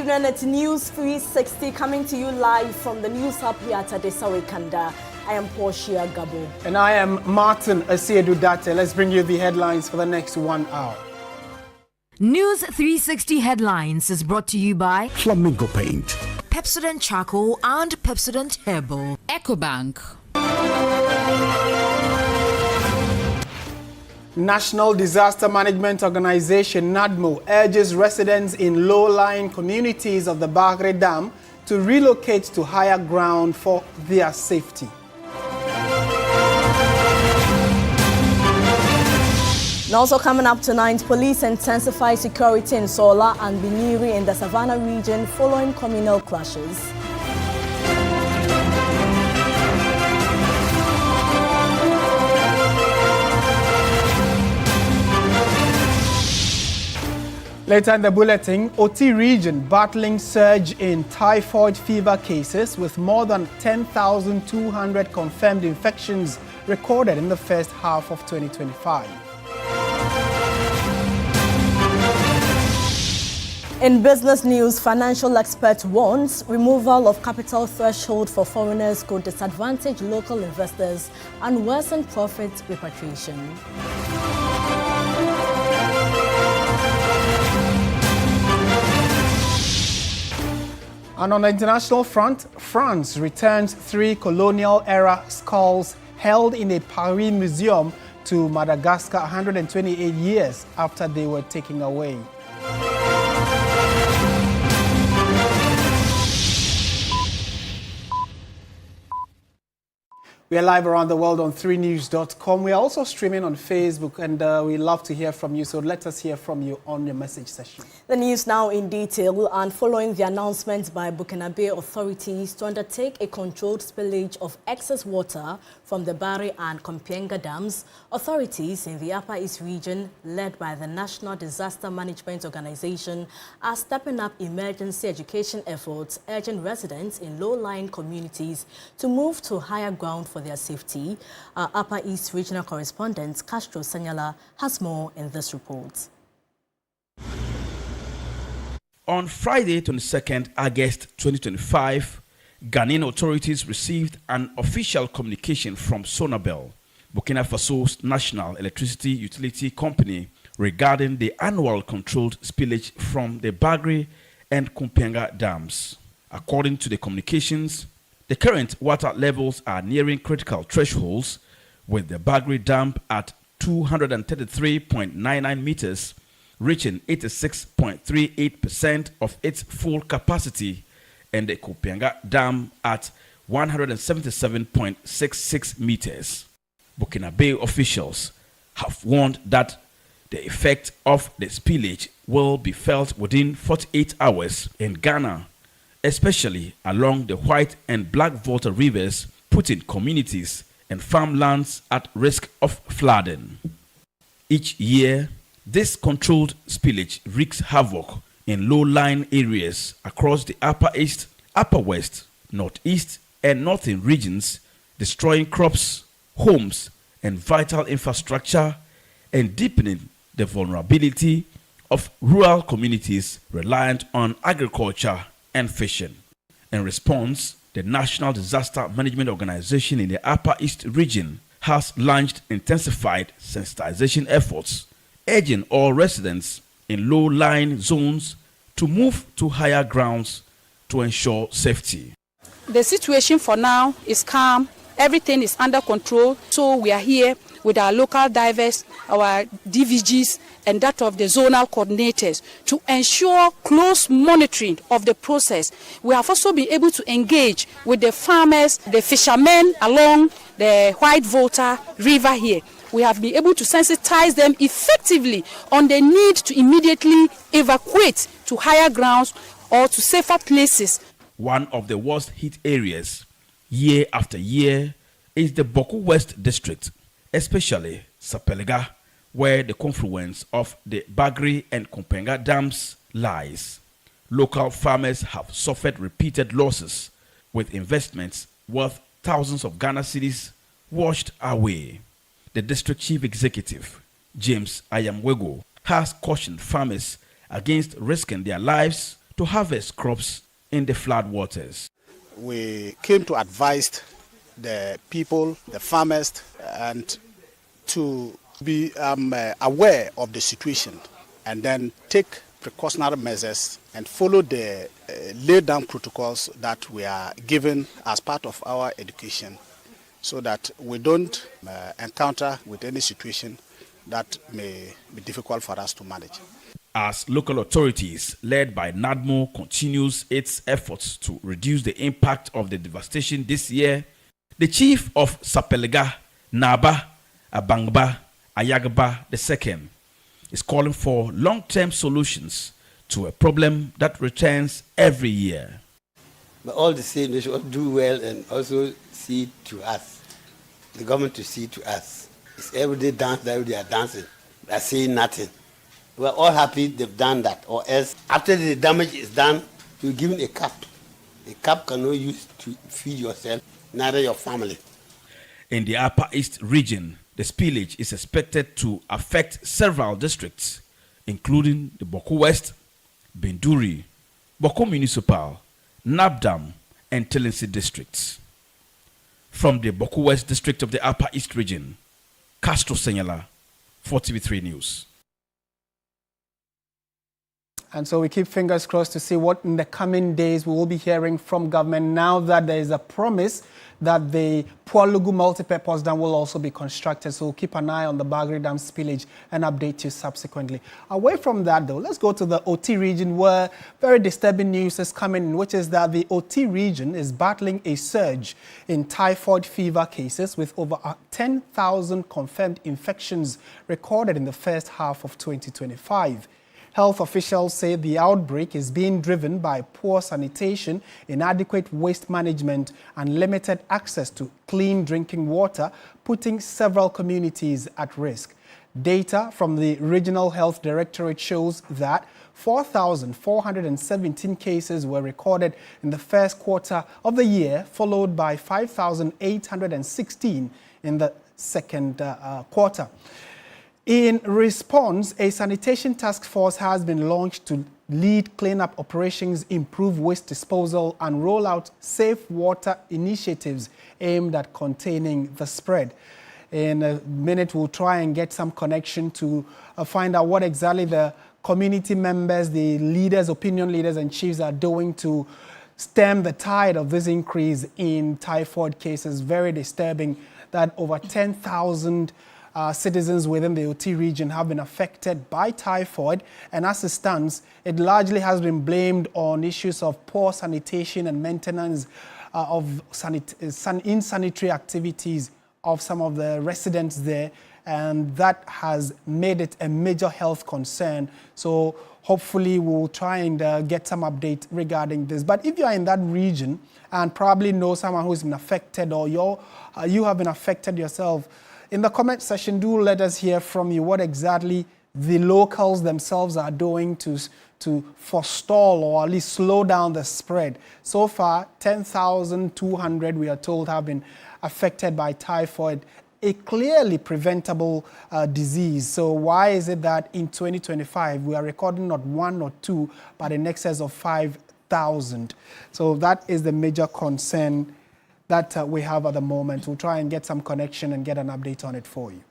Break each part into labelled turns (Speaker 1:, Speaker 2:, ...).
Speaker 1: evening, it's News 360 coming to you live from the News Hub here at Adesawe Kanda. I am Portia, Gabor.
Speaker 2: And I am Martin Asiedu-Dartey. Let's bring you the headlines for the next 1 hour.
Speaker 3: News 360 Headlines is brought to you by
Speaker 4: Flamingo Paint,
Speaker 3: Pepsodent Charcoal and Pepsodent Herbal,
Speaker 5: EcoBank.
Speaker 2: National Disaster Management Organization NADMO urges residents in low-lying communities of the Bagre Dam to relocate to higher ground for their safety.
Speaker 1: And also coming up tonight, police intensify security in Sola and Biniri in the Savannah region following communal clashes.
Speaker 2: Later in the bulletin, OT region battling surge in typhoid fever cases with more than 10,200 confirmed infections recorded in the first half of 2025.
Speaker 1: In business news, financial expert warns removal of capital threshold for foreigners could disadvantage local investors and worsen profit repatriation.
Speaker 2: And on the international front, France returns 3 colonial-era skulls held in a Paris museum to Madagascar 128 years after they were taken away. We are live around the world on 3news.com. We are also streaming on Facebook, and we love to hear from you. So let us hear from you on your message session.
Speaker 1: The news now in detail, and following the announcement by Burkinabe authorities to undertake a controlled spillage of excess water from the Bari and Kompienga dams, authorities in the Upper East region, led by the National Disaster Management Organization, are stepping up emergency education efforts, urging residents in low-lying communities to move to higher ground for their safety. Our Upper East regional correspondent, Castro Sanyala, has more in this report.
Speaker 6: On Friday, 22nd August 2025, Ghanaian authorities received an official communication from Sonabel, Burkina Faso's national electricity utility company, regarding the annual controlled spillage from the Bagre and Kompienga dams. According to the communications, the current water levels are nearing critical thresholds, with the Bagre Dam at 233.99 meters, reaching 86.38% of its full capacity, and the Kompienga Dam at 177.66 meters. Burkinabe officials have warned that the effect of the spillage will be felt within 48 hours in Ghana, especially along the White and Black Volta rivers, putting communities and farmlands at risk of flooding. Each year, this controlled spillage wreaks havoc in low-lying areas across the Upper East, Upper West, Northeast, and Northern regions, destroying crops, homes, and vital infrastructure, and deepening the vulnerability of rural communities reliant on agriculture and fishing. In response, the National Disaster Management Organization in the Upper East region has launched intensified sensitization efforts, urging all residents in low-lying zones to move to higher grounds to ensure safety.
Speaker 5: The situation for now is calm. Everything is under control. So we are here with our local divers, our DVGs, and that of the zonal coordinators to ensure close monitoring of the process. We have also been able to engage with the farmers, the fishermen along the White Volta River here. We have been able to sensitize them effectively on the need to immediately evacuate to higher grounds or to safer places.
Speaker 6: One of the worst hit areas, year after year, is the Boku West district, especially Sapelega, where the confluence of the Bagre and Kompienga dams lies. Local farmers have suffered repeated losses, with investments worth thousands of Ghana cedis washed away. The district chief executive, James Ayamwego, has cautioned farmers against risking their lives to harvest crops in the floodwaters.
Speaker 4: We came to advise the people, the farmers, and to be aware of the situation and then take precautionary measures and follow the laid down protocols that we are given as part of our education, so that we don't encounter with any situation that may be difficult for us to manage.
Speaker 6: As local authorities led by NADMO continues its efforts to reduce the impact of the devastation this year, the chief of Sapelega, Naba, Abangba, Ayagba II is calling for long-term solutions to a problem that returns every year.
Speaker 7: But all the same, they should do well and also see to us. The government to see to us. It's everyday dance that they are dancing. They are saying nothing. We're all happy they've done that. Or else, after the damage is done, you're given a cap. A cap cannot use to feed yourself, neither your family.
Speaker 6: In the Upper East region, the spillage is expected to affect several districts, including the Boko West, Binduri, Boko Municipal, Nabdam, and Telensi districts. From the Boko West district of the Upper East region, Castro Senyala, 4TV3 News.
Speaker 2: And so we keep fingers crossed to see what in the coming days we will be hearing from government now that there is a promise that the Pualugu multipurpose dam will also be constructed. So we'll keep an eye on the Bagri Dam spillage and update you subsequently. Away from that, though, let's go to the OT region where very disturbing news is coming in, which is that the OT region is battling a surge in typhoid fever cases with over 10,000 confirmed infections recorded in the first half of 2025. Health officials say the outbreak is being driven by poor sanitation, inadequate waste management, and limited access to clean drinking water, putting several communities at risk. Data from the Regional Health Directorate shows that 4,417 cases were recorded in the first quarter of the year, followed by 5,816 in the second quarter. In response, a sanitation task force has been launched to lead cleanup operations, improve waste disposal, and roll out safe water initiatives aimed at containing the spread. In a minute, we'll try and get some connection to find out what exactly the community members, the leaders, opinion leaders, and chiefs are doing to stem the tide of this increase in typhoid cases. Very disturbing that over 10,000 citizens within the OT region have been affected by typhoid, and as it stands, it largely has been blamed on issues of poor sanitation and maintenance of insanitary activities of some of the residents there, and that has made it a major health concern. So hopefully we'll try and get some update regarding this. But if you are in that region and probably know someone who's been affected, or you have been affected yourself, in the comment section, do let us hear from you what exactly the locals themselves are doing to forestall or at least slow down the spread. So far, 10,200, we are told, have been affected by typhoid, a clearly preventable disease. So why is it that in 2025 we are recording not one or two, but in excess of 5,000? So that is the major concern that we have at the moment. We'll try and get some connection and get an update on it for you.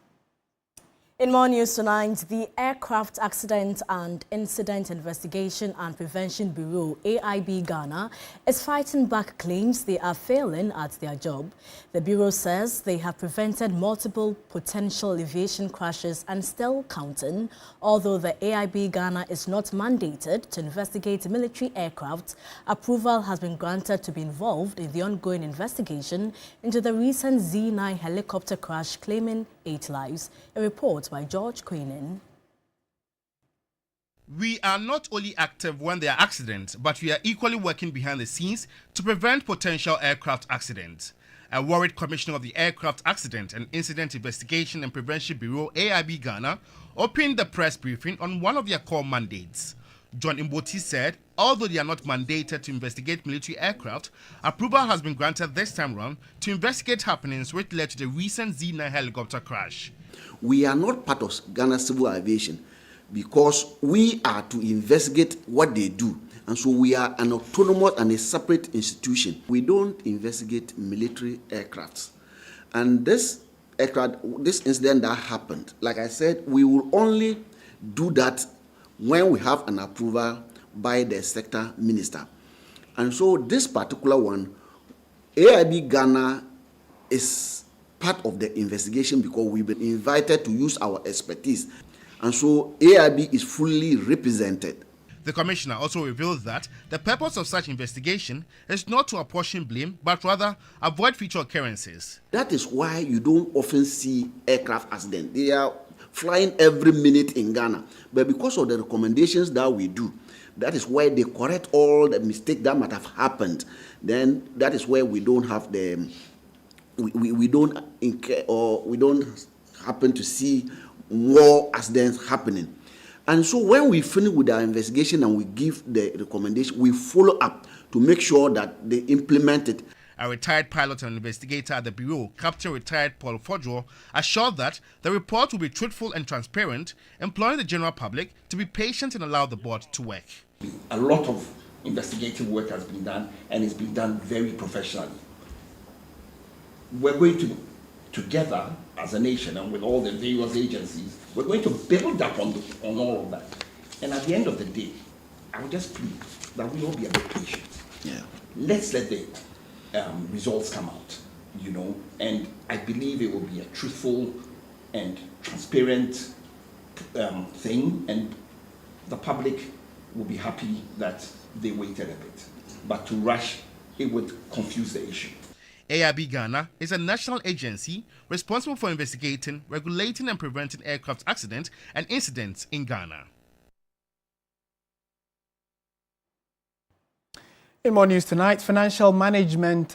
Speaker 1: In more news tonight, the Aircraft Accident and Incident Investigation and Prevention Bureau, AIB Ghana, is fighting back claims they are failing at their job. The Bureau says they have prevented multiple potential aviation crashes and still counting, although the AIB Ghana is not mandated to investigate military aircraft. Approval has been granted to be involved in the ongoing investigation into the recent Z9 helicopter crash claiming 8 lives. A report by George Queenan.
Speaker 8: We are not only active when there are accidents, but we are equally working behind the scenes to prevent potential aircraft accidents. A worried commissioner of the Aircraft Accident and Incident Investigation and Prevention Bureau, AIB Ghana, opened the press briefing on one of their core mandates. John Imboti said, although they are not mandated to investigate military aircraft, approval has been granted this time round to investigate happenings which led to the recent Z9 helicopter crash.
Speaker 9: We are not part of Ghana Civil Aviation because we are to investigate what they do And so we are an autonomous and a separate institution. We don't investigate military aircrafts. And this incident that happened, like I said, we will only do that when we have an approval by the sector minister. And so this particular one, AIB Ghana is part of the investigation because we've been invited to use our expertise. And so AIB is fully represented.
Speaker 8: The commissioner also revealed that the purpose of such investigation is not to apportion blame, but rather avoid future occurrences.
Speaker 9: That is why you don't often see aircraft accidents. They are flying every minute in Ghana. But because of the recommendations that we do, that is why they correct all the mistakes that might have happened. Then that is where we don't have the, we don't incur, or we don't happen to see more accidents happening. And so when we finish with our investigation and we give the recommendation, we follow up to make sure that they implement it.
Speaker 8: A retired pilot and investigator at the Bureau, Captain Retired Paul Fodro, assured that the report will be truthful and transparent, imploring the general public to be patient and allow the board to work.
Speaker 10: A lot of investigative work has been done, and it's been done very professionally. We're going to, together as a nation and with all the various agencies, we're going to build up on all of that. And at the end of the day, I would just plead that we all be a bit patient.
Speaker 9: Yeah.
Speaker 10: Let's let the results come out, and I believe it will be a truthful and transparent thing, and the public will be happy that they waited a bit. But to rush, it would confuse the issue.
Speaker 8: AIB Ghana is a national agency responsible for investigating, regulating and preventing aircraft accidents and incidents in Ghana.
Speaker 2: In more news tonight, financial mismanagement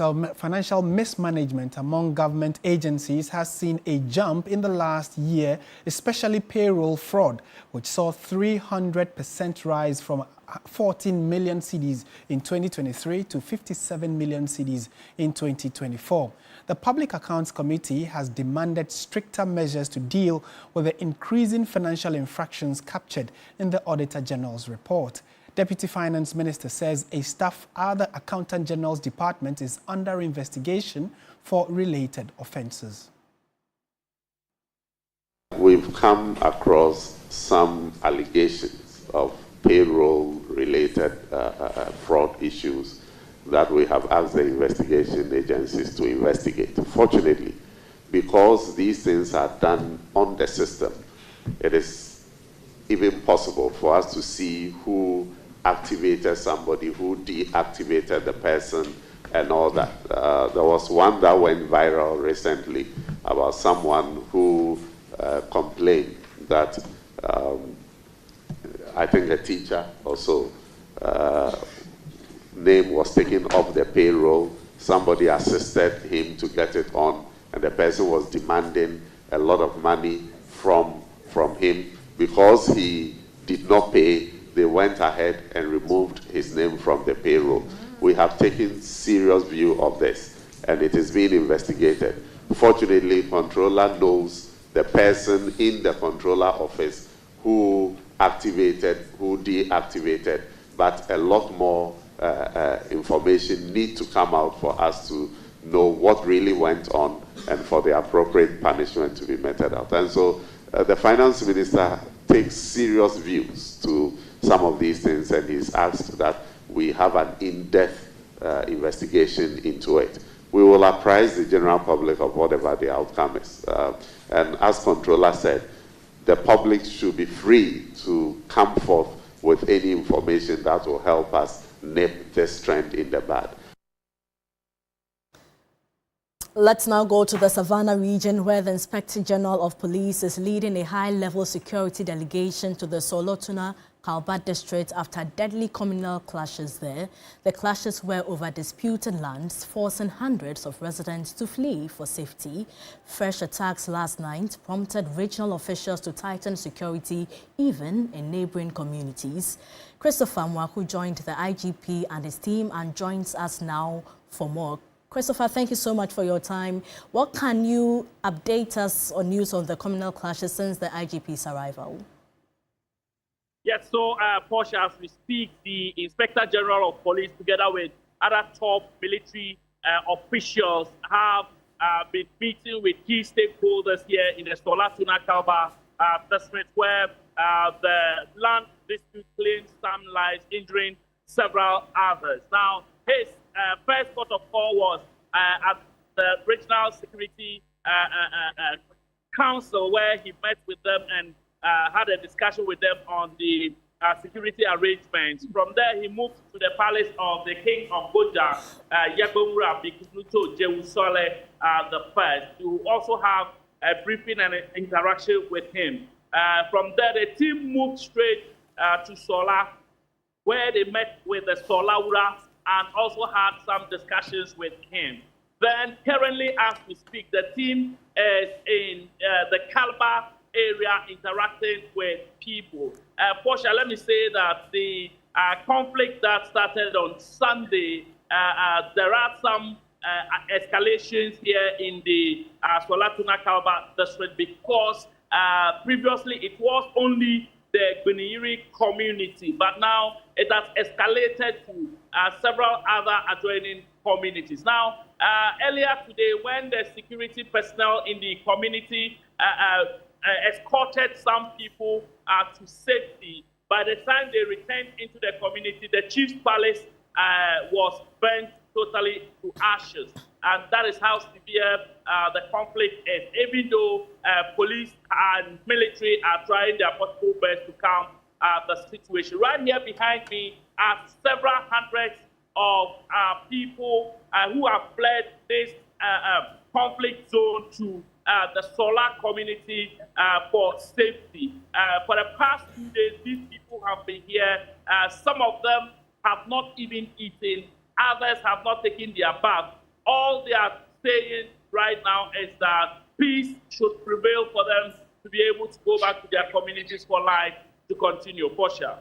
Speaker 2: among government agencies has seen a jump in the last year, especially payroll fraud, which saw 300% rise from 14 million cedis in 2023 to 57 million cedis in 2024. The Public Accounts Committee has demanded stricter measures to deal with the increasing financial infractions captured in the Auditor General's report. Deputy Finance Minister says a staff at the Accountant General's Department is under investigation for related offences.
Speaker 11: We've come across some allegations of payroll-related fraud issues that we have asked the investigation agencies to investigate. Fortunately, because these things are done on the system, it is even possible for us to see who activated somebody, who deactivated the person, and all that. There was one that went viral recently about someone who complained that I think a teacher or so name was taken off the payroll. Somebody assisted him to get it on, and the person was demanding a lot of money from him. Because he did not pay, they went ahead and removed his name from the payroll. We have taken serious view of this, and it is being investigated. Fortunately, Controller knows the person in the Controller office who activated, who deactivated, but a lot more information need to come out for us to know what really went on and for the appropriate punishment to be meted out. And so the Finance Minister takes serious views to some of these things, and he's asked that we have an in-depth investigation into it. We will apprise the general public of whatever the outcome is. And as Controller said, the public should be free to come forth with any information that will help us nip this trend in the bud.
Speaker 1: Let's now go to the Savannah region, where the Inspector General of Police is leading a high-level security delegation to the Solotuna Kalba district after deadly communal clashes there. The clashes were over disputed lands, forcing hundreds of residents to flee for safety. Fresh attacks last night prompted regional officials to tighten security even in neighboring communities. Christopher Mwaku joined the IGP and his team and joins us now for more. Christopher, thank you so much for your time. What can you update us on news on the communal clashes since the IGP's arrival?
Speaker 12: Yes, so Portia, as we speak, the Inspector General of Police, together with other top military officials, have been meeting with key stakeholders here in the Sola-Tuna Kalba district, where the land dispute claims some lives, injuring several others. Now, his first port of call was at the Regional Security Council, where he met with them and had a discussion with them on the security arrangements. From there, he moved to the palace of the King of Goja, Yagomura Bikunuto Jewusole the first, to also have a briefing and an interaction with him. From there, the team moved straight to Sola, where they met with the Solaura and also had some discussions with him. Then, currently, as we speak, the team is in the Kalba area interacting with people. Portia, let me say that the conflict that started on Sunday, there are some escalations here in the Sola-Tuna Kalba district, because previously it was only the Gweniri community, but now it has escalated to several other adjoining communities. Now, earlier today, when the security personnel in the community escorted some people to safety, by the time they returned into the community, the chief's palace was burnt totally to ashes. And that is how severe the conflict is, even though police and military are trying their possible best to calm the situation. Right here behind me are several hundreds of people who have fled this conflict zone to the Sola community for safety. For the past 2 days, these people have been here. Some of them have not even eaten. Others have not taken their bath. All they are saying right now is that peace should prevail for them to be able to go back to their communities for life to continue. Portia.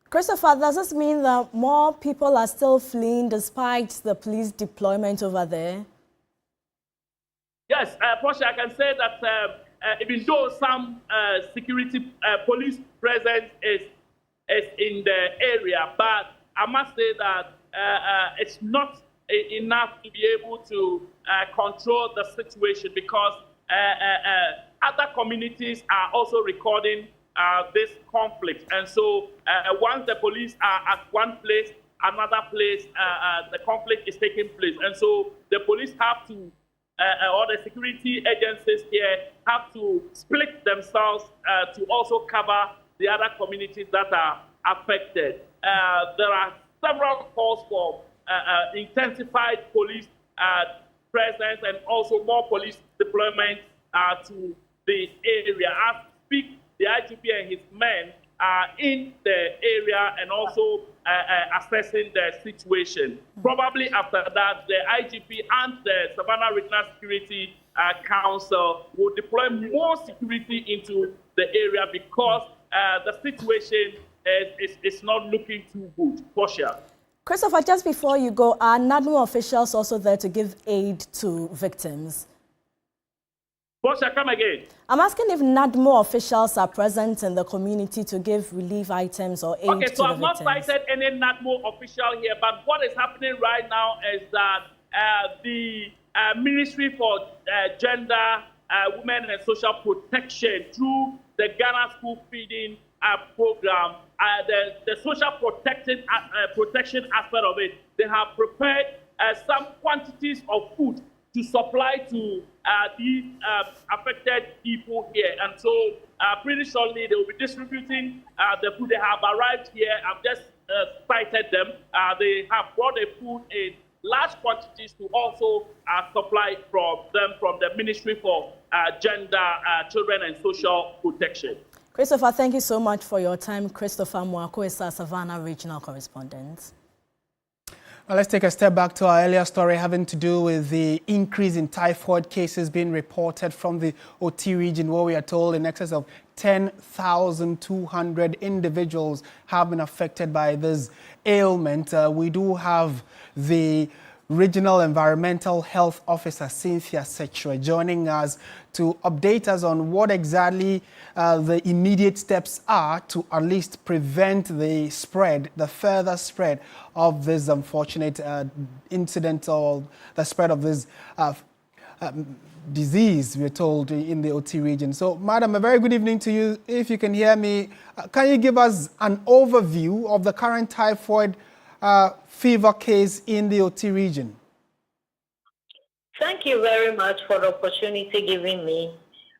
Speaker 1: Christopher, does this mean that more people are still fleeing despite the police deployment over there?
Speaker 12: Yes, Portia, I can say that even though some security police presence is in the area, but I must say that it's not enough to be able to control the situation, because other communities are also recording this conflict. And so once the police are at one place, another place, the conflict is taking place. And so the police have to, or the security agencies here have to split themselves to also cover the other communities that are affected. There are several calls for intensified police presence and also more police deployment to the area. As we speak, the IGP and his men are in the area and also assessing the situation. Probably after that, the IGP and the Savannah Regional Security Council will deploy more security into the area, because the situation is not looking too good. Portia.
Speaker 1: Christopher, just before you go, are NADMO officials also there to give aid to victims?
Speaker 12: Portia, come again.
Speaker 1: I'm asking if NADMO officials are present in the community to give relief items or aid to the victims.
Speaker 12: Okay, so I've not cited any NADMO official here, but what is happening right now is that the Ministry for Gender, Women and Social Protection, through the Ghana School Feeding program, the social protection aspect of it, they have prepared some quantities of food to supply to these affected people here. And so pretty shortly they will be distributing the food. They have arrived here. I've just cited them. They have brought the food in large quantities to also supply from the Ministry for Gender, Children and Social Protection.
Speaker 1: Christopher, thank you so much for your time. Christopher Mwako is our Savannah Regional Correspondent.
Speaker 2: Now let's take a step back to our earlier story having to do with the increase in typhoid cases being reported from the OT region, where we are told in excess of 10,200 individuals have been affected by this ailment. We do have the Regional Environmental Health Officer Cynthia Sechere joining us to update us on what exactly the immediate steps are to at least prevent the further spread of this unfortunate incident, or the spread of this disease, we're told, in the OT region. So, Madam, a very good evening to you. If you can hear me, can you give us an overview of the current typhoid fever case in the OT region?
Speaker 13: Thank you very much for the opportunity given me.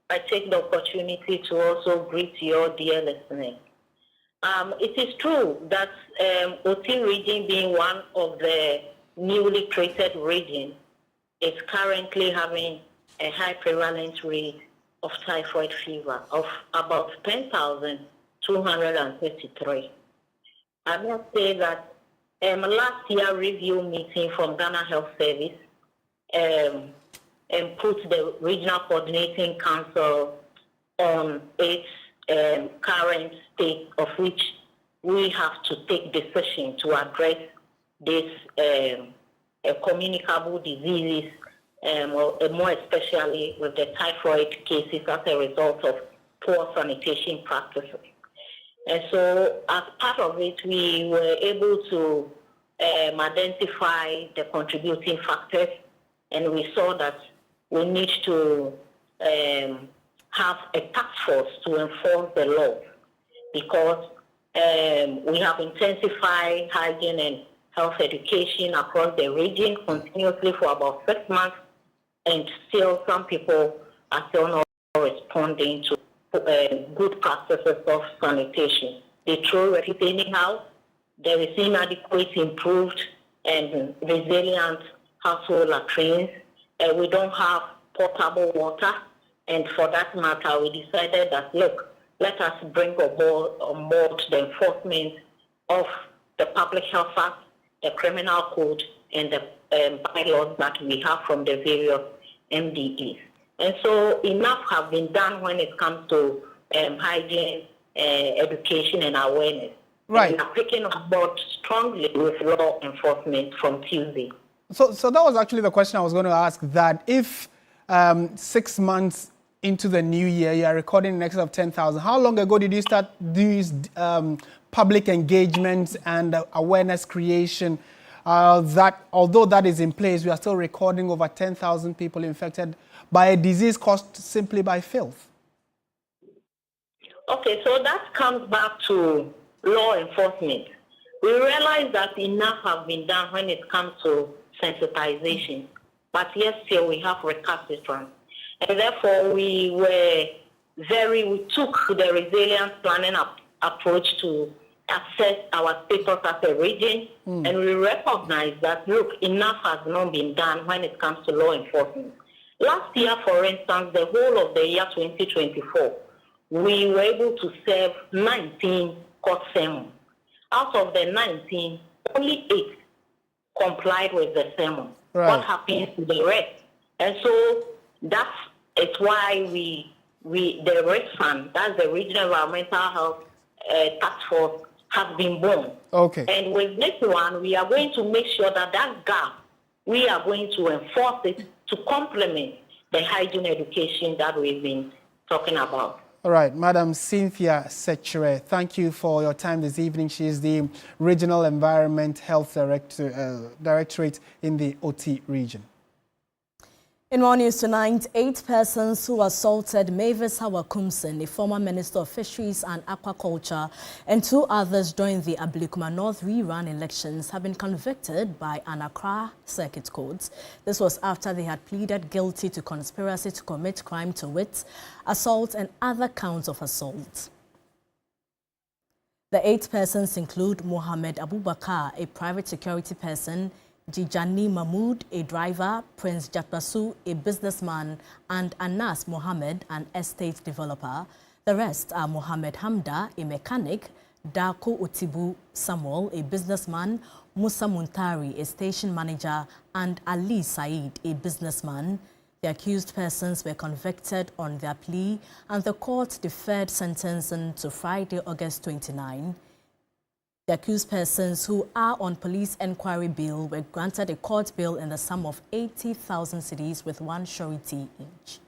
Speaker 13: I take the opportunity to also greet your dear listeners. It is true that OT region, being one of the newly created regions, is currently having a high prevalence rate of typhoid fever of about 10,233. I must say that last year review meeting from Ghana Health Service put the Regional Coordinating Council on its current state, of which we have to take decision to address this communicable diseases, more especially with the typhoid cases as a result of poor sanitation practices. And so as part of it, we were able to identify the contributing factors, and we saw that we need to have a task force to enforce the law, because we have intensified hygiene and health education across the region continuously for about 6 months, and still some people are still not responding to good practices of sanitation. They throw it anyhow. There is inadequate, improved, and resilient household latrines. We don't have potable water, and for that matter, we decided that, look, let us bring on board the enforcement of the Public Health Act, the Criminal Code, and the bylaws that we have from the various MDEs. And so enough have been done when it comes to hygiene, education, and awareness.
Speaker 2: Right.
Speaker 13: And we are picking on board strongly with law enforcement from Tuesday.
Speaker 2: So that was actually the question I was going to ask, that if 6 months into the new year, you are recording in excess of 10,000, how long ago did you start these public engagements and awareness creation, that although that is in place, we are still recording over 10,000 people infected by a disease caused simply by filth?
Speaker 13: Okay, so that comes back to law enforcement. We realize that enough has been done when it comes to sensitization, but yet still we have recalcitrance. And therefore we took the resilience planning approach to assess our status as a region, and we recognize that, look, enough has not been done when it comes to law enforcement. Last year, for instance, the whole of the year 2024, we were able to serve 19 court sermons. Out of the 19, only 8 complied with the sermon.
Speaker 2: Right.
Speaker 13: What happens to the rest? And so it's why the REST Fund, that's the Regional Environmental Health Task Force, has been born.
Speaker 2: Okay.
Speaker 13: And with this one, we are going to make sure that gap, we are going to enforce it to complement the hygiene education that we've been talking about.
Speaker 2: All right, Madam Cynthia Sechere, thank you for your time this evening. She is the Regional Environment Health Directorate in the OT region.
Speaker 1: In more news tonight, 8 persons who assaulted Mavis Hawakumsen, a former Minister of Fisheries and Aquaculture, and 2 others during the Ablekuma North rerun elections have been convicted by an Accra Circuit Court. This was after they had pleaded guilty to conspiracy to commit crime, to wit, assault and other counts of assault. The 8 persons include Mohammed Abubakar, a private security person, Jijani Mahmood, a driver, Prince Jatbasu, a businessman, and Anas Mohammed, an estate developer. The rest are Mohammed Hamda, a mechanic, Dako Otibu Samuel, a businessman, Musa Muntari, a station manager, and Ali Said, a businessman. The accused persons were convicted on their plea, and the court deferred sentencing to Friday, August 29. The accused persons who are on police enquiry bail were granted a court bail in the sum of 80,000 cedis with one surety each.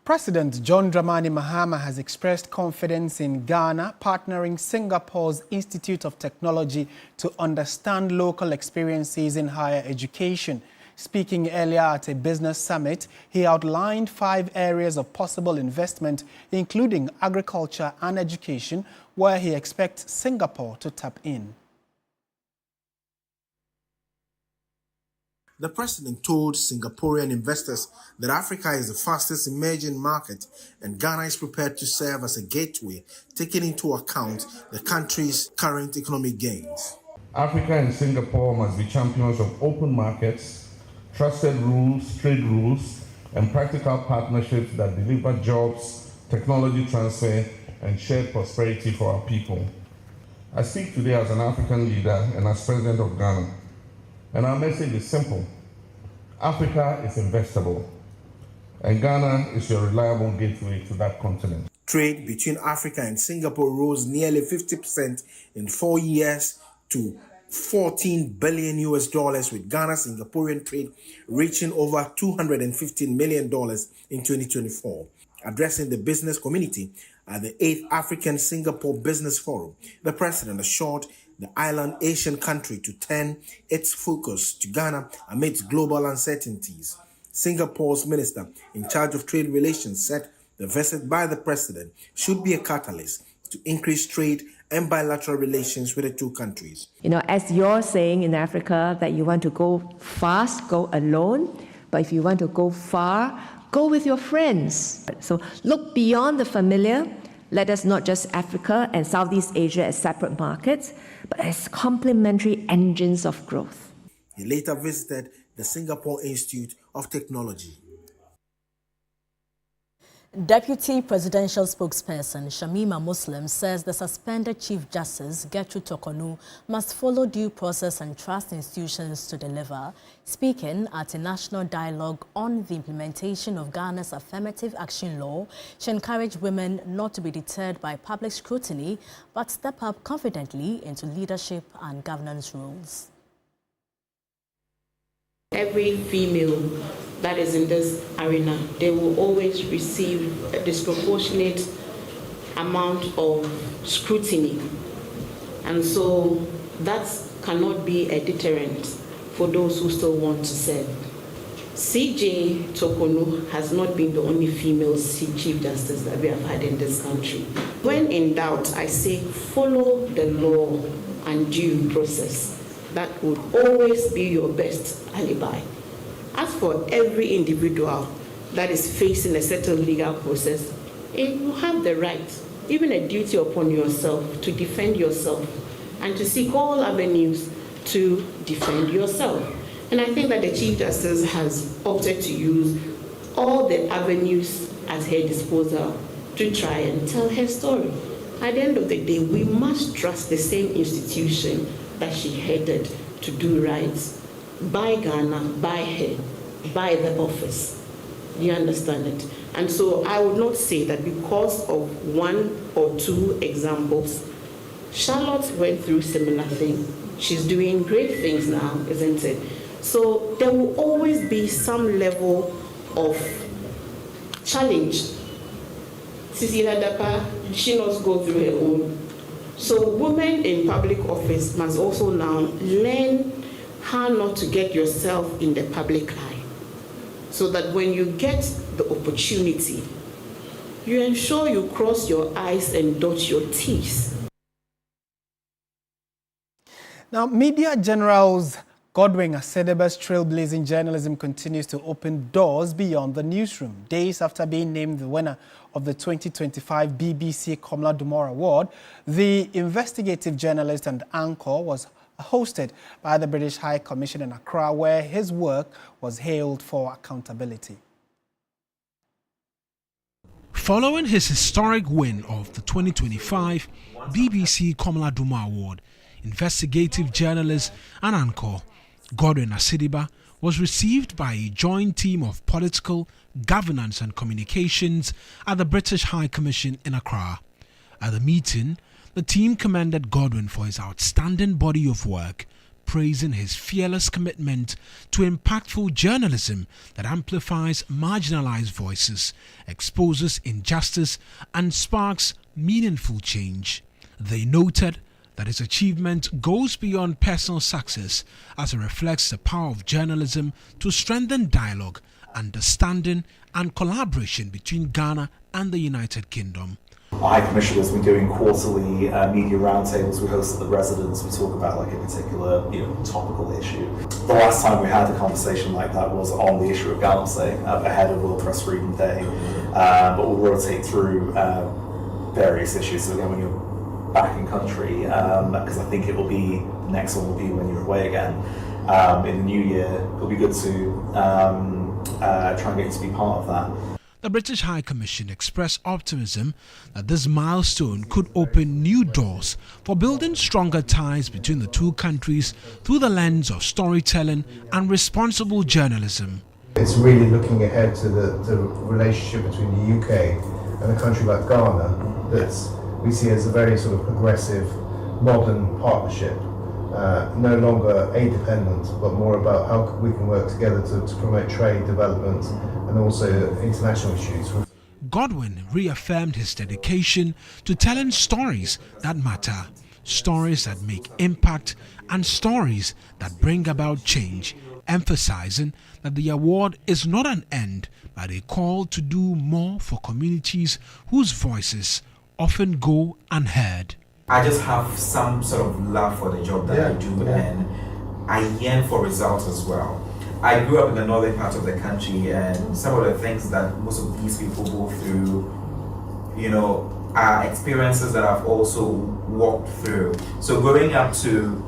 Speaker 2: President John Dramani Mahama has expressed confidence in Ghana partnering Singapore's Institute of Technology to understand local experiences in higher education. Speaking earlier at a business summit, he outlined 5 areas of possible investment, including agriculture and education, where he expects Singapore to tap in.
Speaker 14: The president told Singaporean investors that Africa is the fastest emerging market and Ghana is prepared to serve as a gateway, taking into account the country's current economic gains.
Speaker 15: Africa and Singapore must be champions of open markets, trusted rules, trade rules, and practical partnerships that deliver jobs, technology transfer, and shared prosperity for our people. I speak today as an African leader and as president of Ghana. And our message is simple. Africa is investable, and Ghana is your reliable gateway to that continent.
Speaker 14: Trade between Africa and Singapore rose nearly 50% in 4 years to $14 billion with Ghana-Singaporean trade reaching over $215 million in 2024. Addressing the business community at the 8th African Singapore Business Forum, the president assured the island Asian country to turn its focus to Ghana amidst global uncertainties. Singapore's minister in charge of trade relations said the visit by the president should be a catalyst to increase trade and bilateral relations with the two countries.
Speaker 16: You know, as you're saying in Africa that you want to go fast, go alone, but if you want to go far, go with your friends. So look beyond the familiar. Let us not just Africa and Southeast Asia as separate markets, but as complementary engines of growth.
Speaker 14: He later visited the Singapore Institute of Technology.
Speaker 1: Deputy Presidential Spokesperson Shamima Muslim says the suspended Chief Justice Gertrude Tokonu must follow due process and trust institutions to deliver. Speaking at a national dialogue on the implementation of Ghana's affirmative action law, she encouraged women not to be deterred by public scrutiny, but step up confidently into leadership and governance roles.
Speaker 17: Every female that is in this arena, they will always receive a disproportionate amount of scrutiny. And so that cannot be a deterrent for those who still want to serve. CJ Tokonu has not been the only female Chief Justice that we have had in this country. When in doubt, I say follow the law and due process. That would always be your best alibi. As for every individual that is facing a certain legal process, you have the right, even a duty upon yourself, to defend yourself and to seek all avenues to defend yourself. And I think that the Chief Justice has opted to use all the avenues at her disposal to try and tell her story. At the end of the day, we must trust the same institution that she headed to do right by Ghana, by her, by the office. You understand it? And so I would not say that because of 1 or 2 examples, Charlotte went through similar thing. She's doing great things now, isn't it? So there will always be some level of challenge. Cecilia Dapa, she must go through her own. So women in public office must also now learn how not to get yourself in the public eye, so that when you get the opportunity, you ensure you cross your I's and dot your T's.
Speaker 2: Now, Media General's Godwin Asedeba's trailblazing journalism continues to open doors beyond the newsroom. Days after being named the winner of the 2025 BBC Komla Dumor Award, the investigative journalist and anchor was hosted by the British High Commission in Accra, where his work was hailed for accountability.
Speaker 18: Following his historic win of the 2025 BBC Komla Dumor Award, investigative journalist and anchor Godwin Asedeba was received by a joint team of political, governance and communications at the British High Commission in Accra. At the meeting, the team commended Godwin for his outstanding body of work, praising his fearless commitment to impactful journalism that amplifies marginalized voices, exposes injustice, and sparks meaningful change. They noted that his achievement goes beyond personal success as it reflects the power of journalism to strengthen dialogue, understanding, and collaboration between Ghana and the United Kingdom.
Speaker 19: Our High Commissioner has been doing quarterly media roundtables. We host the residents. We talk about like a particular, topical issue. The last time we had a conversation like that was on the issue of Gallant's Day ahead of World Press Freedom Day. But we'll rotate through various issues. So again, when you're back in country, because I think it will be the next one will be when you're away again in the new year. It'll be good to try and get you to be part of that.
Speaker 18: The British High Commission expressed optimism that this milestone could open new doors for building stronger ties between the two countries through the lens of storytelling and responsible journalism.
Speaker 20: It's really looking ahead to the relationship between the UK and a country like Ghana that we see as a very sort of progressive, modern partnership. No longer aid-dependent, but more about how we can work together to promote trade, development, and also international issues.
Speaker 18: Godwin reaffirmed his dedication to telling stories that matter, stories that make impact, and stories that bring about change, emphasizing that the award is not an end, but a call to do more for communities whose voices often go unheard.
Speaker 21: I just have some sort of love for the job that I do, and I yearn for results as well. I grew up in the northern part of the country, and some of the things that most of these people go through, are experiences that I've also walked through. So going up to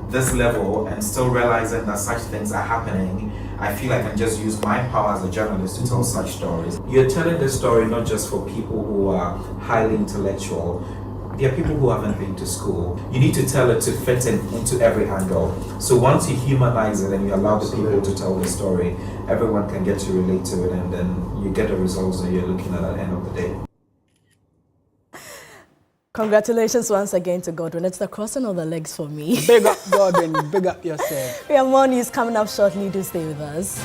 Speaker 21: this level and still realizing that such things are happening, I feel I can just use my power as a journalist to tell such stories. You're telling this story not just for people who are highly intellectual. There are people who haven't been to school. You need to tell it to fit into every angle. So once you humanize it and you allow the people to tell the story, everyone can get to relate to it, and then you get the results that you're looking at the end of the day.
Speaker 1: Congratulations once again to Godwin. It's the crossing of the legs for me.
Speaker 2: Big up, Godwin. Big up yourself.
Speaker 1: We have more news coming up shortly. Do stay with us.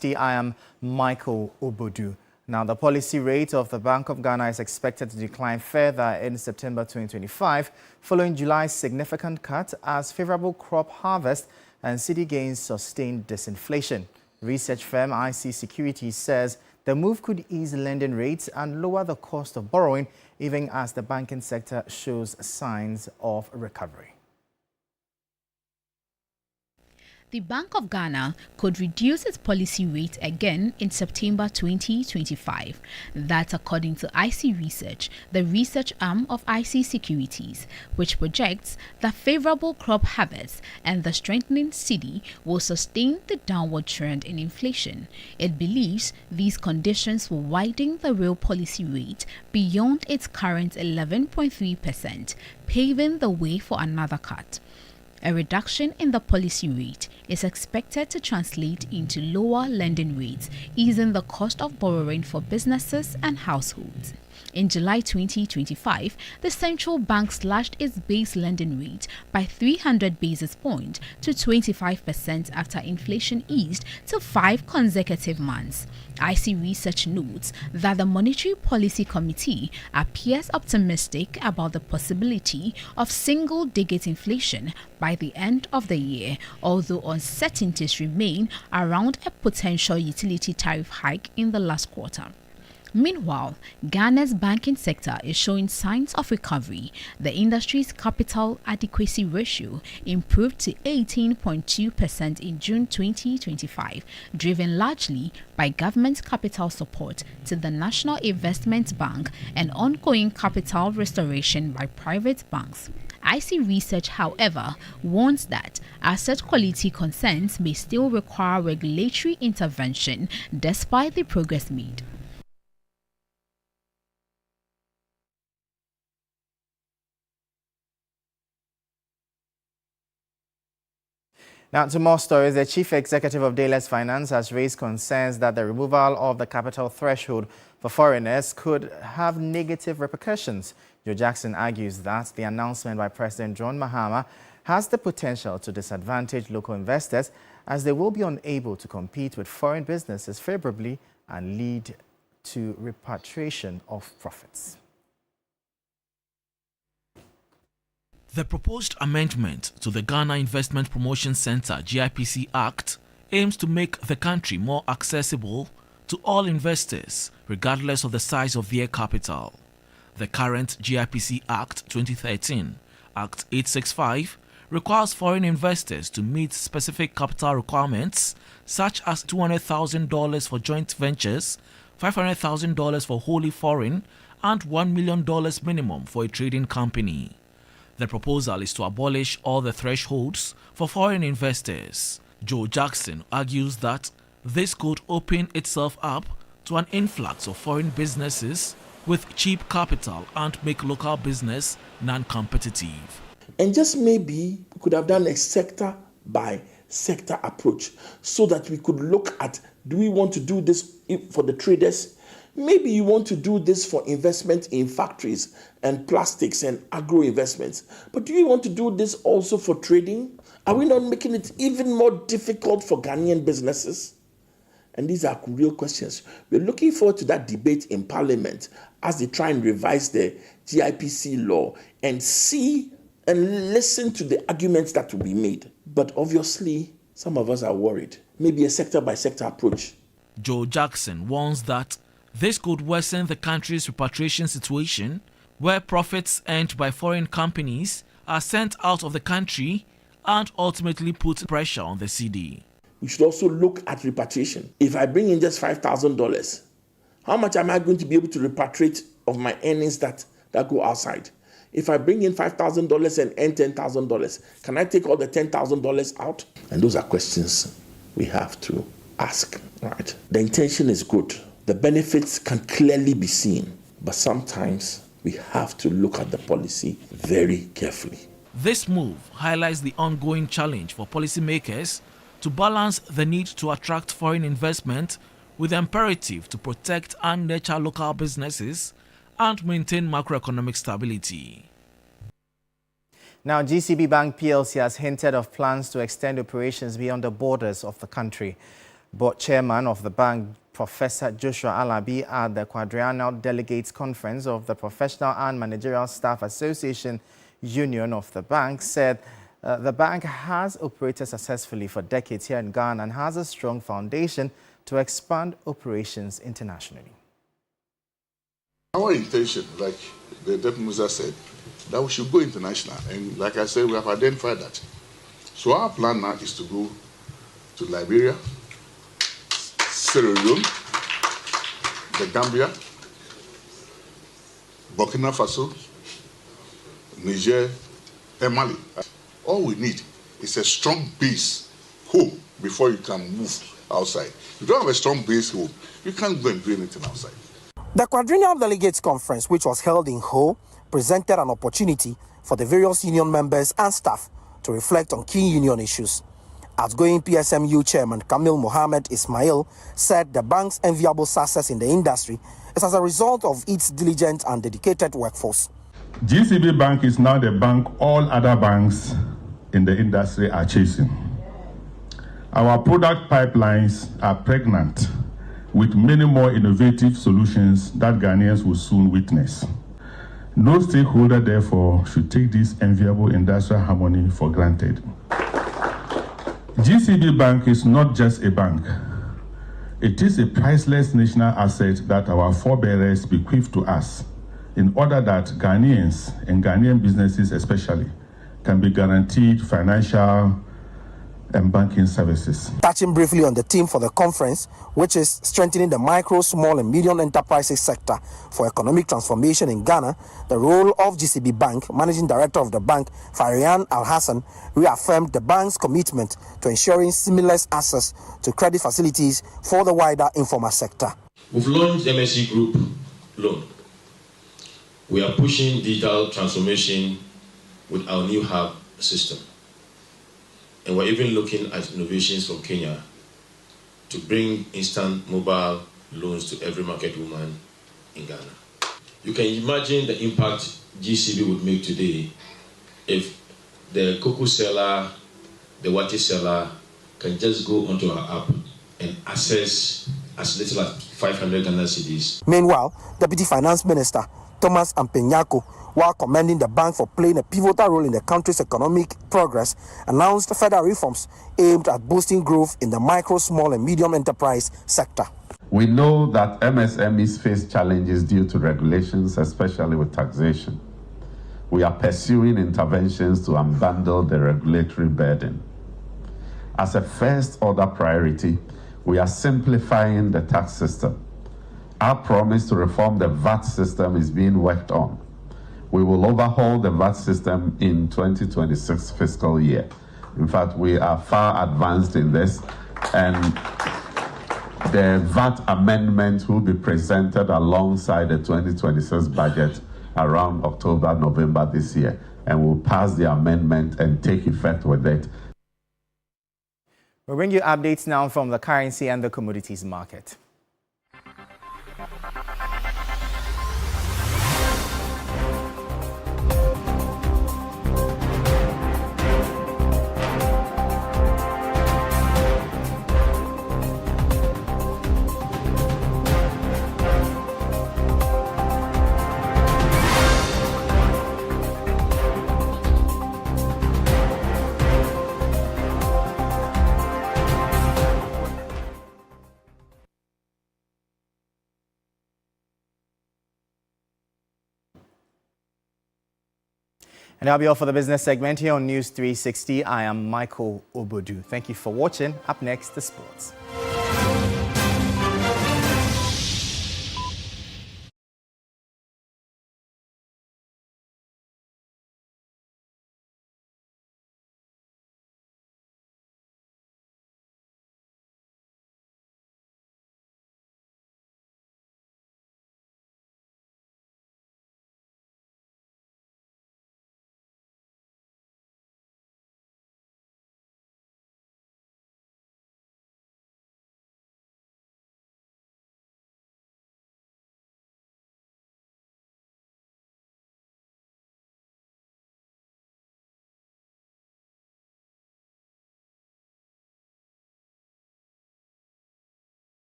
Speaker 3: 360. I am Michael Obodu. Now, the policy rate of the Bank of Ghana is expected to decline further in September 2025, following July's significant cut as favorable crop harvest and cedi gains sustained disinflation. Research firm IC Securities says the move could ease lending rates and lower the cost of borrowing, even as the banking sector shows signs of recovery.
Speaker 22: The Bank of Ghana could reduce its policy rate again in September 2025. That's according to IC Research, the research arm of IC Securities, which projects that favorable crop harvests and the strengthening cedi will sustain the downward trend in inflation. It believes these conditions will widen the real policy rate beyond its current 11.3%, paving the way for another cut. A reduction in the policy rate is expected to translate into lower lending rates, easing the cost of borrowing for businesses and households. In July 2025, the central bank slashed its base lending rate by 300 basis points to 25% after inflation eased to 5 consecutive months. IC Research notes that the Monetary Policy Committee appears optimistic about the possibility of single-digit inflation by the end of the year, although uncertainties remain around a potential utility tariff hike in the last quarter. Meanwhile, Ghana's banking sector is showing signs of recovery. The industry's capital adequacy ratio improved to 18.2% in June 2025, driven largely by government capital support to the National Investment Bank and ongoing capital restoration by private banks. IC Research, however, warns that asset quality concerns may still require regulatory intervention despite the progress made.
Speaker 3: Now, to more stories, the chief executive of Dayless Finance has raised concerns that the removal of the capital threshold for foreigners could have negative repercussions. Joe Jackson argues that the announcement by President John Mahama has the potential to disadvantage local investors, as they will be unable to compete with foreign businesses favorably and lead to repatriation of profits.
Speaker 6: The proposed amendment to the Ghana Investment Promotion Center GIPC Act aims to make the country more accessible to all investors, regardless of the size of their capital. The current GIPC Act 2013, Act 865, requires foreign investors to meet specific capital requirements such as $200,000 for joint ventures, $500,000 for wholly foreign, and $1 million minimum for a trading company. The proposal is to abolish all the thresholds for foreign investors. Joe Jackson argues that this could open itself up to an influx of foreign businesses with cheap capital and make local business non-competitive.
Speaker 23: And just maybe we could have done a sector by sector approach so that we could look at, do we want to do this for the traders? Maybe you want to do this for investment in factories and plastics and agro investments. But do you want to do this also for trading? Are we not making it even more difficult for Ghanaian businesses? And these are real questions. We're looking forward to that debate in Parliament as they try and revise the GIPC law and see and listen to the arguments that will be made. But obviously, some of us are worried. Maybe a sector by sector approach.
Speaker 6: Joe Jackson warns that this could worsen the country's repatriation situation, where profits earned by foreign companies are sent out of the country and ultimately put pressure on the cedi.
Speaker 23: We should also look at repatriation. If I bring in just $5,000, how much am I going to be able to repatriate of my earnings that go outside? If I bring in $5,000 and earn $10,000, can I take all the $10,000 out? And those are questions we have to ask, right? The intention is good. The benefits can clearly be seen, but sometimes we have to look at the policy very carefully.
Speaker 6: This move highlights the ongoing challenge for policymakers to balance the need to attract foreign investment with the imperative to protect and nurture local businesses and maintain macroeconomic stability.
Speaker 3: Now, GCB Bank PLC has hinted of plans to extend operations beyond the borders of the country. Board chairman of the bank, Professor Joshua Alabi, at the quadrennial delegates conference of the Professional and Managerial Staff Association Union of the bank, said the bank has operated successfully for decades here in Ghana and has a strong foundation to expand operations internationally.
Speaker 4: Our intention, like the Deputy Minister said, that we should go international. And like I said, we have identified that. So our plan now is to go to Liberia, Sierra Leone, the Gambia, Burkina Faso, Niger, and Mali. All we need is a strong base home before you can move outside. If you don't have a strong base home, you can't go and do anything outside.
Speaker 5: The quadrennial delegates conference, which was held in Ho, presented an opportunity for the various union members and staff to reflect on key union issues. Outgoing PSMU chairman Kamil Mohammed Ismail said the bank's enviable success in the industry is as a result of its diligent and dedicated workforce.
Speaker 7: GCB Bank is now the bank all other banks in the industry are chasing. Our product pipelines are pregnant with many more innovative solutions that Ghanaians will soon witness. No stakeholder, therefore, should take this enviable industrial harmony for granted. GCB Bank is not just a bank. It is a priceless national asset that our forebears bequeathed to us in order that Ghanaians and Ghanaian businesses especially can be guaranteed financial and banking services.
Speaker 5: Touching briefly on the theme for the conference, which is strengthening the micro, small and medium enterprises sector for economic transformation in Ghana, the role of GCB Bank, Managing Director of the bank, Farian Al-Hassan, reaffirmed the bank's commitment to ensuring seamless access to credit facilities for the wider informal sector.
Speaker 24: We've launched MSC Group Loan. We are pushing digital transformation with our new hub system. And we're even looking at innovations from Kenya to bring instant mobile loans to every market woman in Ghana. You can imagine the impact GCB would make today if the cocoa seller, the water seller can just go onto our app and access as little as 500 Ghana cedis.
Speaker 5: Meanwhile, Deputy Finance Minister Thomas Ampenyako, while commending the bank for playing a pivotal role in the country's economic progress, announced further reforms aimed at boosting growth in the micro, small and medium enterprise sector.
Speaker 11: We know that MSMEs face challenges due to regulations, especially with taxation. We are pursuing interventions to unbundle the regulatory burden. As a first-order priority, we are simplifying the tax system. Our promise to reform the VAT system is being worked on. We will overhaul the VAT system in 2026 fiscal year. In fact, we are far advanced in this, and the VAT amendment will be presented alongside the 2026 budget around October, November this year, and we'll pass the amendment and take effect with it.
Speaker 3: We'll bring you updates now from the currency and the commodities market. And that'll be all for the business segment here on News 360. I am Michael Obodu. Thank you for watching. Up next, the sports.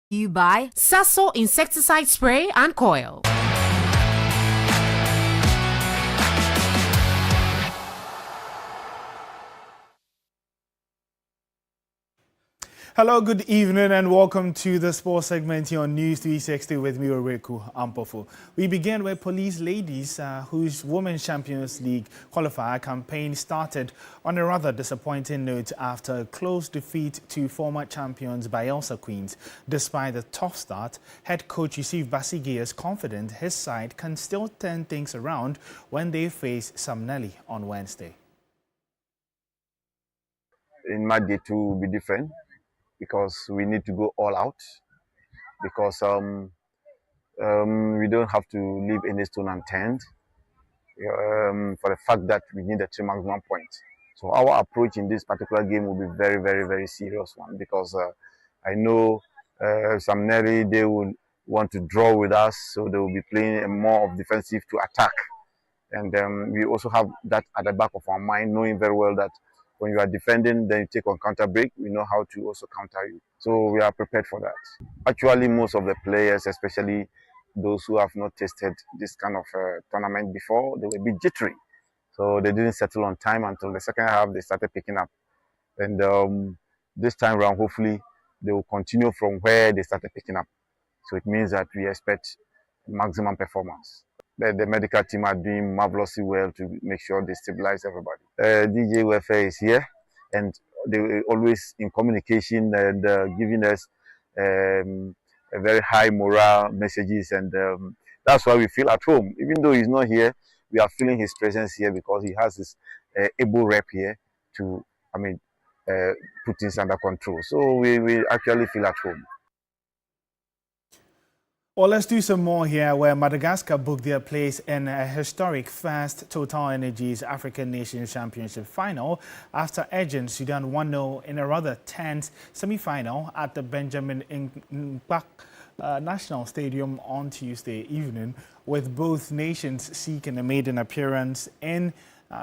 Speaker 8: You buy Sasso insecticide spray and coil.
Speaker 2: Hello, good evening, and welcome to the sports segment here on News 360 with me, Oreku Ampofo. We begin with police ladies whose Women's Champions League qualifier campaign started on a rather disappointing note after a close defeat to former champions Bayelsa Queens. Despite the tough start, head coach Yusuf Basigi is confident his side can still turn things around when they face Samnelli on Wednesday.
Speaker 9: In my day to will be different, because we need to go all out, because we don't have to leave any stone unturned for the fact that we need a 3 maximum points. So our approach in this particular game will be very, very, very serious one, because I know Samneri, they will want to draw with us, so they will be playing a more of defensive to attack. And we also have that at the back of our mind, knowing very well that when you are defending, then you take on counter break, we know how to also counter you. So we are prepared for that. Actually, most of the players, especially those who have not tasted this kind of tournament before, they were a bit jittery. So they didn't settle on time until the second half, they started picking up. And this time around, hopefully, they will continue from where they started picking up. So it means that we expect maximum performance. The medical team are doing marvelously well to make sure they stabilize everybody. DJ Welfare is here, and they were always in communication and giving us a very high morale messages, and that's why we feel at home. Even though he's not here, we are feeling his presence here because he has this able rep here to, put things under control. So we actually feel at home.
Speaker 2: Well, let's do some more here, where Madagascar booked their place in a historic first Total Energies African Nations Championship final after edging Sudan 1-0 in a rather tense semi-final at the Benjamin Mkapa National Stadium on Tuesday evening, with both nations seeking a maiden appearance in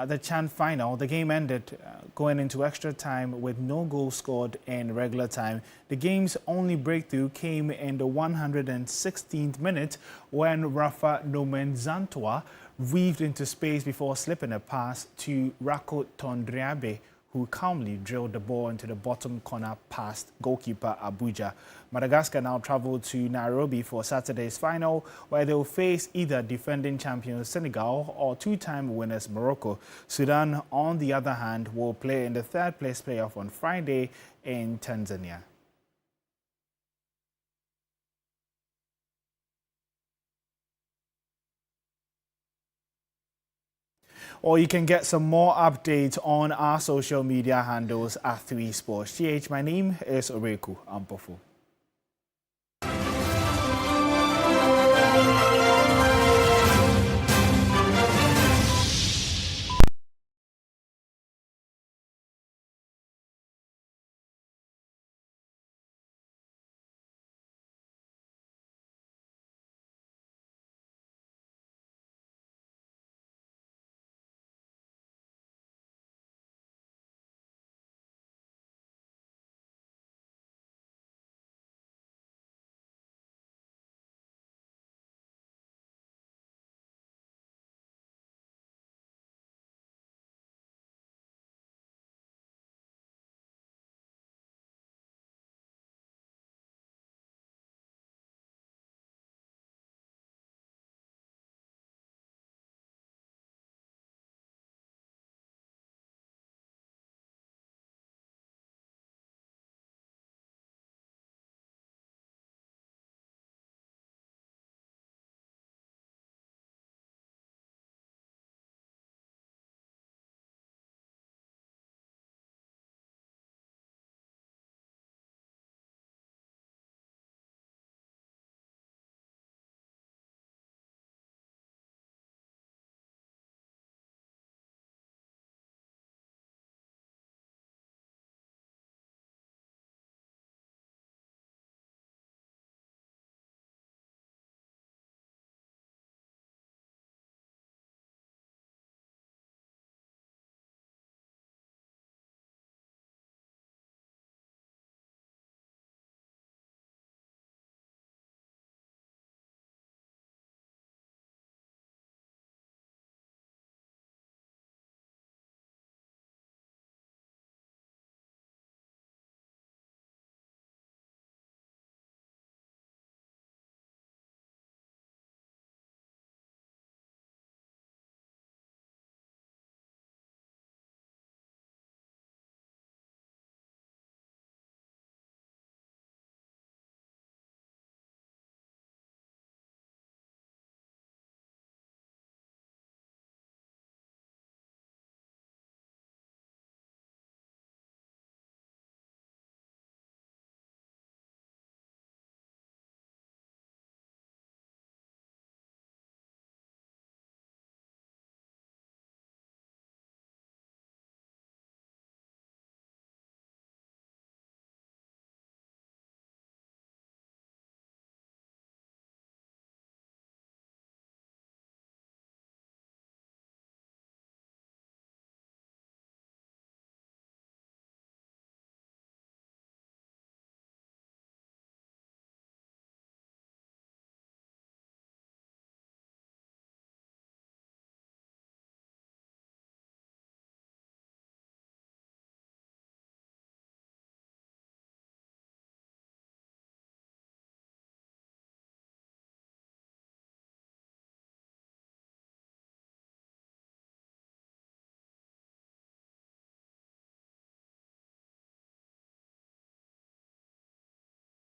Speaker 2: the CHAN final. The game ended going into extra time with no goal scored in regular time. The game's only breakthrough came in the 116th minute when Rafa Nomenzantoa weaved into space before slipping a pass to Rako Tondriabe, who calmly drilled the ball into the bottom corner past goalkeeper Abuja. Madagascar now travel to Nairobi for Saturday's final, where they'll face either defending champions Senegal or two-time winners Morocco. Sudan, on the other hand, will play in the third-place playoff on Friday in Tanzania. Or you can get some more updates on our social media handles at 3Sports. My name is Oreku Ampofo.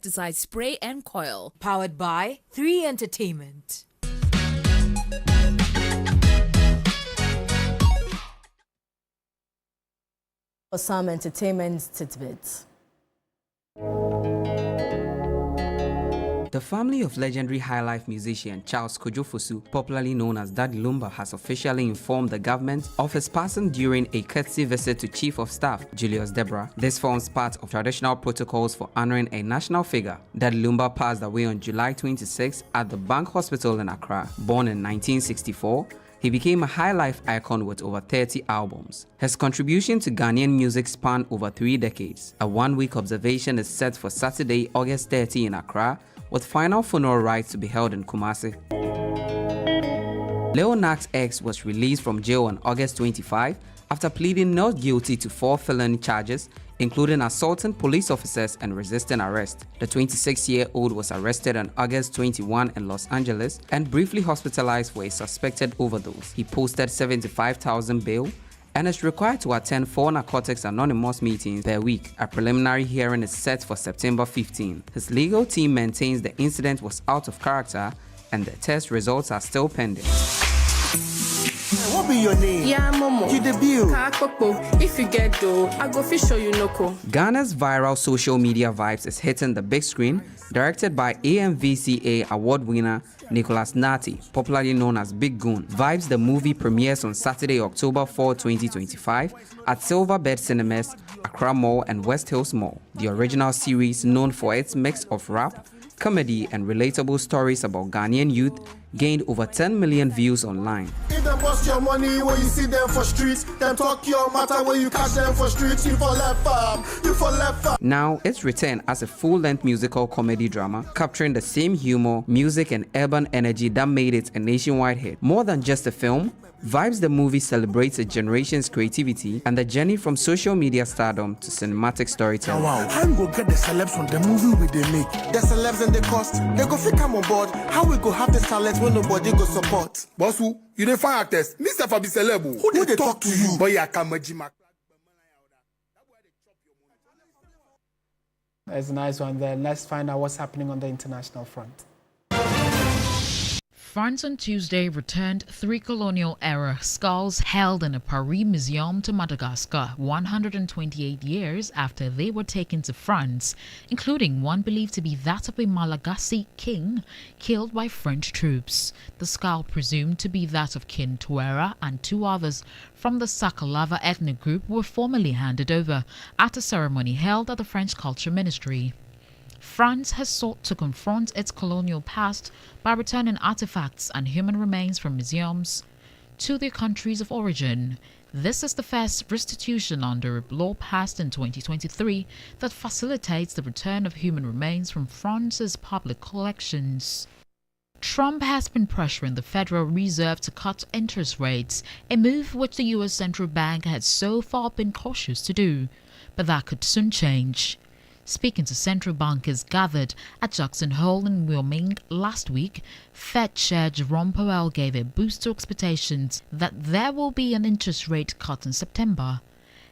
Speaker 10: insecticide spray and coil. Powered by 3 Entertainment.
Speaker 1: For some entertainment tidbits.
Speaker 12: The family of legendary highlife musician Charles Kojo-Fosu, popularly known as Daddy Lumba, has officially informed the government of his passing during a courtesy visit to Chief of Staff Julius Deborah. This forms part of traditional protocols for honoring a national figure. Daddy Lumba passed away on July 26 at the Bank Hospital in Accra. Born in 1964, he became a high-life icon with over 30 albums. His contribution to Ghanaian music spanned over 3 decades. A one-week observation is set for Saturday, August 30 in Accra, with final funeral rites to be held in Kumasi. Lil Nas X was released from jail on August 25 after pleading not guilty to 4 felony charges, including assaulting police officers and resisting arrest. The 26-year-old was arrested on August 21 in Los Angeles and briefly hospitalized for a suspected overdose. He posted $75,000 bail and is required to attend 4 Narcotics Anonymous meetings per week. A preliminary hearing is set for September 15. His legal team maintains the incident was out of character and the test results are still pending.
Speaker 13: What be your name?
Speaker 15: Yeah, Momo.
Speaker 13: You the bill.
Speaker 15: If you get dough, I go fish show you noko.
Speaker 12: Ghana's viral social media vibes is hitting the big screen, directed by AMVCA award winner Nicholas Nati, popularly known as Big Goon. Vibes the movie premieres on Saturday, October 4, 2025 at Silverbed Cinemas, Accra Mall and West Hills Mall. The original series, known for its mix of rap, comedy and relatable stories about Ghanaian youth, gained over 10 million views online.
Speaker 13: If them bust your money when you see them for streets, them talk your matter when you catch them for streets, you for left farm, you for left farm.
Speaker 12: Now, it's returned as a full-length musical comedy drama, capturing the same humor, music and urban energy that made it a nationwide hit. More than just a film, Vibes the movie celebrates a generation's creativity and the journey from social media stardom to cinematic storytelling.
Speaker 13: Wow, how we go get the celebs from the movie we they make? The celebs and the cost, they go fit come on board. How we go have the talent when nobody go support?
Speaker 25: Boss who? You dey find actors. Mr. Fabi Celeb.
Speaker 13: Who they talk to you?
Speaker 25: Boy, I can't imagine.
Speaker 2: That's a nice one there. Let's find out what's happening on the international front.
Speaker 26: France on Tuesday returned 3 colonial-era skulls held in a Paris museum to Madagascar 128 years after they were taken to France, including one believed to be that of a Malagasy king killed by French troops. The skull presumed to be that of King Touera and 2 others from the Sakalava ethnic group were formally handed over at a ceremony held at the French Culture Ministry. France has sought to confront its colonial past by returning artifacts and human remains from museums to their countries of origin. This is the first restitution under a law passed in 2023 that facilitates the return of human remains from France's public collections. Trump has been pressuring the Federal Reserve to cut interest rates, a move which the U.S. Central Bank has so far been cautious to do, but that could soon change. Speaking to central bankers gathered at Jackson Hole in Wyoming last week, Fed Chair Jerome Powell gave a boost to expectations that there will be an interest rate cut in September.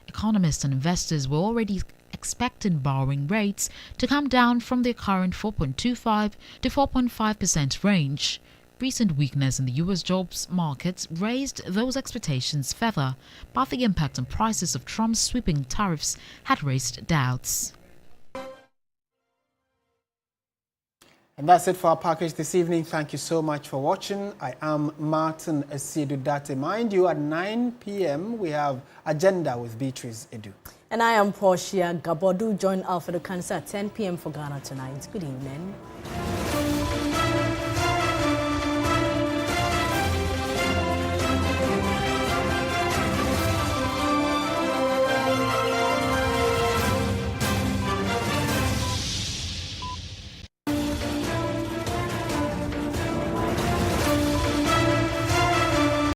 Speaker 26: Economists and investors were already expecting borrowing rates to come down from their current 4.25 to 4.5% range. Recent weakness in the U.S. jobs market raised those expectations further, but the impact on prices of Trump's sweeping tariffs had raised doubts.
Speaker 2: And that's it for our package this evening. Thank you so much for watching. I am Martin Asiedu-Dartey. Mind you, at 9 p.m. we have Agenda with Beatrice Edu.
Speaker 1: And I am Portia. Gabor. Do join Alfredo Cancer at 10 p.m. for Ghana Tonight. Good evening.